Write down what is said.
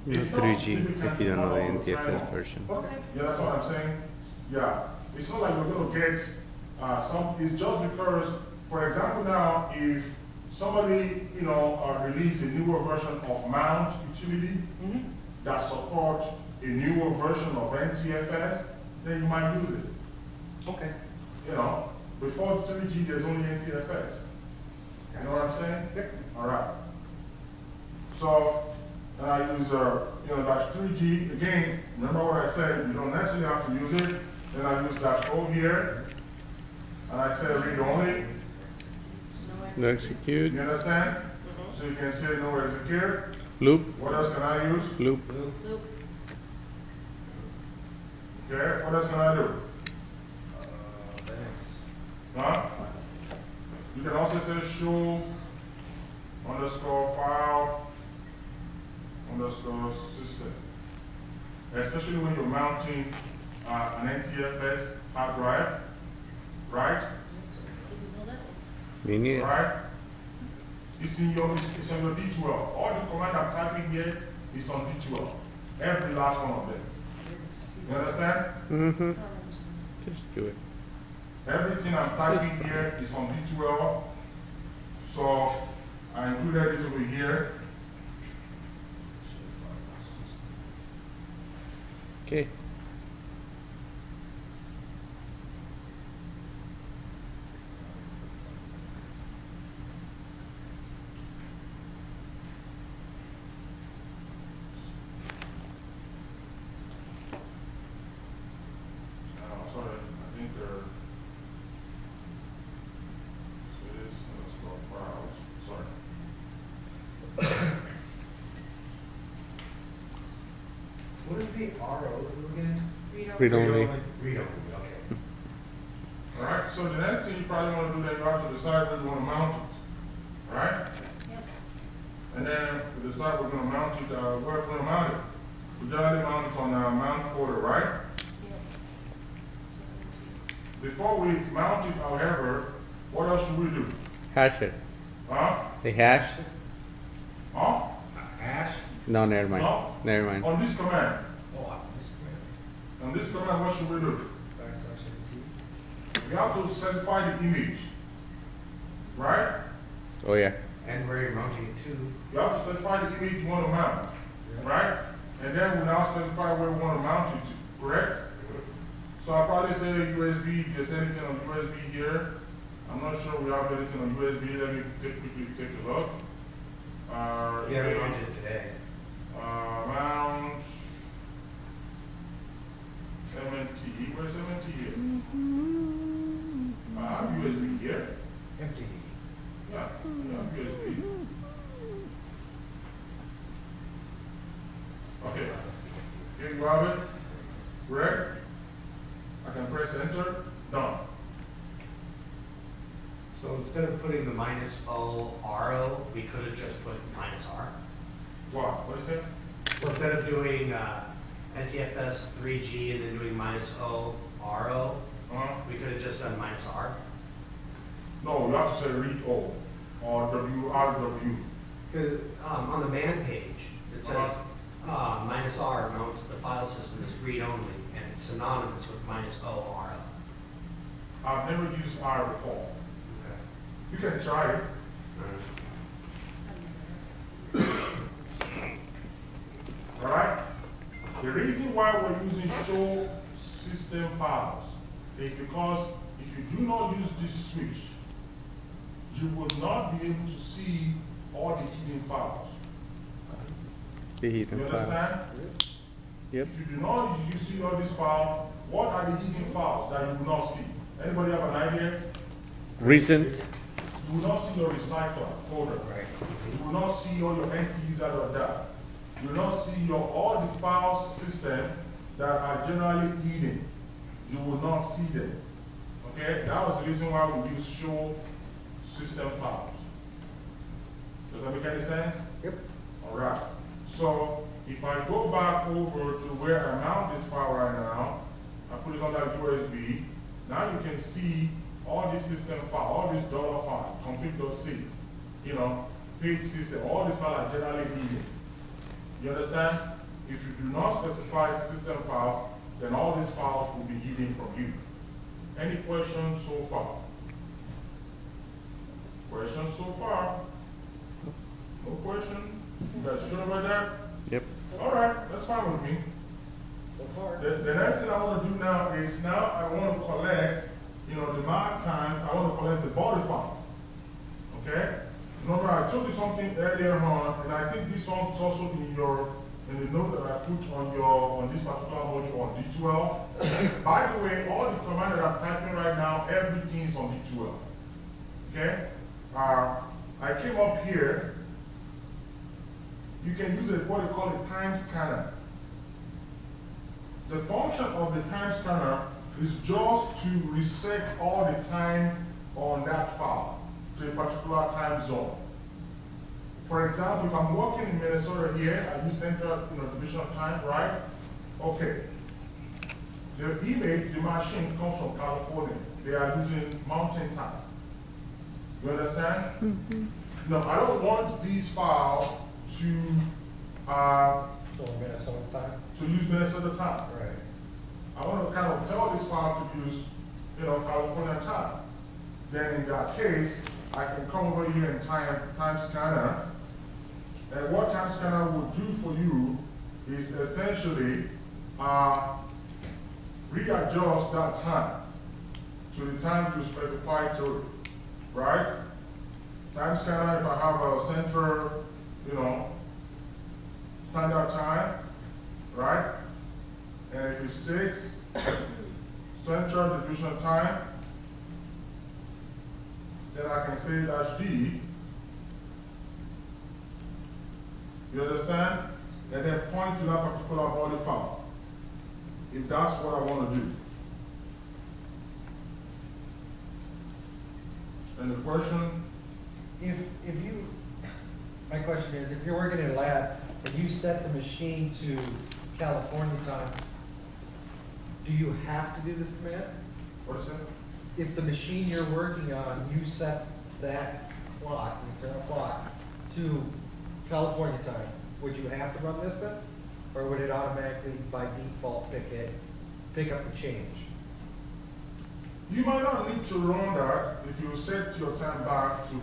No 3G if you don't know the NTFS version. Okay. Yeah, that's what I'm saying. Yeah, it's not like you're going to get some. It's just because, for example, now if somebody release a newer version of Mount utility that support a newer version of NTFS, then you might use it. Okay. Before 3G, there's only NTFS. You know what I'm saying? Yep. All right. So I use dash 3G again. Remember what I said? You don't necessarily have to use it. Then I use dash O here, and I say read only. No execute. You understand? So you can say no execute. Loop. What else can I use? Loop. Loop. Okay. What else can I do? Huh? You can also say show underscore file underscore system. Especially when you're mounting an NTFS hard drive, right? Me neither. Right? It's on your D12. All the command I'm typing here is on D12. Every last one of them. You understand? Mm-hmm. Just do it. Everything I'm typing here is on D12. So I included it over here. Okay. Sorry, I think they're. So it is, let's go browse. Sorry. What is the RO again? Read only. Read only, okay. All right, so the next thing you probably want to do, then you have to decide where you want to mount it. Right? Yep. And then we decide we're going to mount it, where we're going to mount it. We generally mount it on our mount folder, right? Yep. Before we mount it, however, what else should we do? Hash it. Huh? The hash? Huh? Hash? No, never mind. No. Never mind. On this command. Oh, this command. On this command, what should we do? /T. We have to specify the image. Right? Oh yeah. And where you're mounting it to. You have to specify the image you want to mount. Right? And then we now specify where we want to mount it to. Correct? So I'll probably say USB, if there's anything on USB here. I'm not sure we have anything on USB. Let me quickly take a look. Yeah, we mounted it today. Mount M83. Where's M83 here? I have USB here. Empty. Yeah, I have USB. Okay. Here you have it. Correct? I can press enter. Done. So instead of putting the -O RO, we could have just put -R. What? What is it? Well, instead of doing NTFS 3G and then doing -O RO, we could have just done -R. No, you have to say read O or WRW. Because on the man page, it says -R mounts the file system as read only, and it's synonymous with -O RO. I've never used R before. Okay. You can try it. All right? The reason why we're using show system files is because if you do not use this switch, you will not be able to see all the hidden files. The hidden You files. understand? Yep. If you do not see all these files, what are the hidden files that you will not see? Anybody have an idea? Recent. You will not see your recycler folder. Right. You will not see all your NTUs out of that. You will not see all the file system that are generally hidden. You will not see them. Okay? That was the reason why we use show system files. Does that make any sense? Yep. All right. So if I go back over to where I mount this file right now, I put it on that USB. Now you can see all this system file, all this dollar file, config.6, page system, all these files are generally hidden. You understand? If you do not specify system files, then all these files will be hidden from you. Any questions so far? Questions so far? No question? You guys sure about that? Yep. All right, that's fine with me. So far. The next thing I want to do now is I want to collect, the mark time, I want to collect the body file. Okay? Remember, I told you something earlier on, and I think this one is also in the note that I put on this particular module on D12. By the way, all the command that I'm typing right now, everything is on D12. Okay? I came up here. You can use what they call a time scanner. The function of the time scanner is just to reset all the time on that file to a particular time zone. For example, if I'm working in Minnesota here, I use Central Division Time, right? Okay. The image, the machine comes from California. They are using Mountain Time. You understand? Mm-hmm. No, I don't want these files to Minnesota time. use Minnesota time. Right. I want to kind of tell this file to use, California time. Then in that case, I can come over here and time scanner. And what time scanner will do for you is essentially readjust that time to the time you specify to it, right? Time scanner, if I have a central, standard time, right? And if it's 6, Central Division Time, then I can say -D. You understand? And then point to that particular body file, if that's what I want to do. And the question? If you, my question is, if you're working in a lab and you set the machine to California time, do you have to do this command? What is that? If the machine you're working on, you set that clock, the internal clock, to California time, would you have to run this then? Or would it automatically, by default, pick up the change? You might not need to run that if you set your time back to